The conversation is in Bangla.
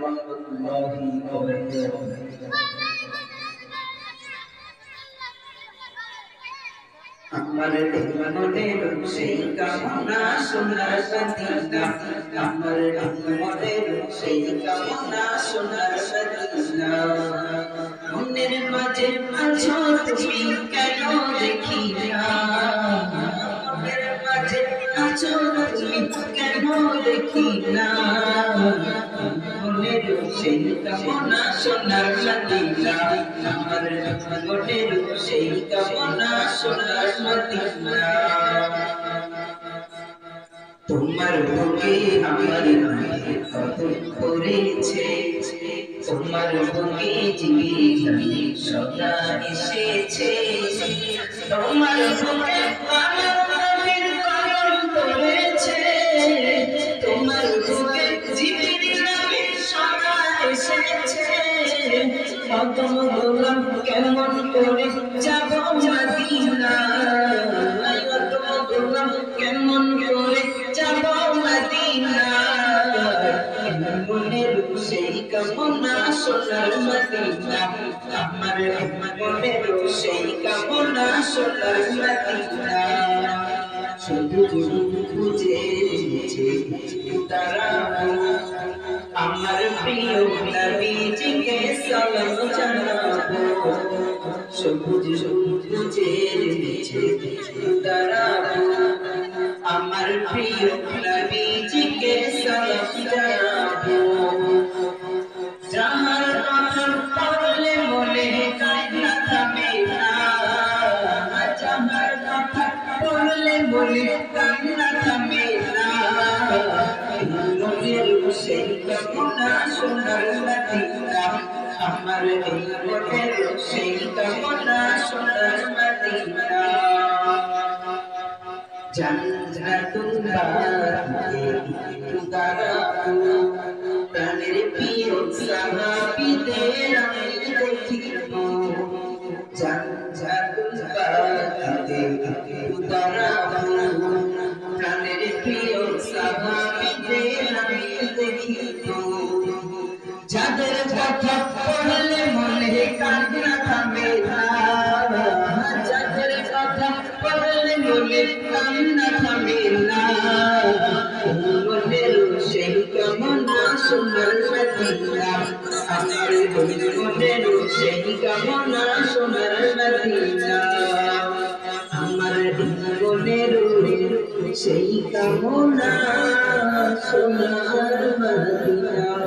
রহমতুল্লাহি ওয়া বারাকাতুহু। আমার মনের সেই কামনা সোনার মদিনা, আমার মনের সেই কামনা সোনার মদিনা। মনের মাঝে আছো তুমি কেন দেখি না, মনের মাঝে আছো তুমি কেন দেখি না। মনের সেই কামনা সোনার মদিনা, আমার মনের সেই কামনা সোনার মদিনা। তোমার বুকে আমার কদম পড়েছে, তোমার বুকে জীবন সদা এসেছে। তোমার বুকে আমার নবীর কদম পড়েছে, তোমার বুকে জীবন সদা এসেছে। কদম গোলাম কেমন করে যাব মদিনা, কদম গোলাম কেমন করে যাব মদিনা। মনের সেই কামনা সোনার মদিনা, আমার মনের সেই কামনা সোনার মদিনা। শুধু খুঁজে তারা আমার প্রিয় নবীজিকে সালাম জানাবো। সবুজ সবুজের নিচে দাঁড়াবো, আমার প্রিয় নবীজিকে সালাম জানাবো। যাহার কথা পড়লে মনে কান্না থামে না, যাহার কথা পড়লে মনে কান্না থামে না। মনের সেই কামনা সোনার মদিনা, আমার মনের সেই কামনা সোনার মদিনা। জান্নাতুল বাকিতে দাঁড়াবো, প্রাণের প্রিয় সাহাবীদের আমি দেখিব। জান্নাতুল বাকিতে দাঁড়াবো, প্রাণের প্রিয় সাহাবীদের আমি দেখিব। যাদের কথা পড়লে মনে কান্না থামে না, যাদের কথা পড়লে মনে কান্না থামে না। মনের সেই কামনা সোনার মদিনা, আমার মনের সেই কামনা সোনার মদিনা। আমার মনের সেই কামনা সোনার মদিনা।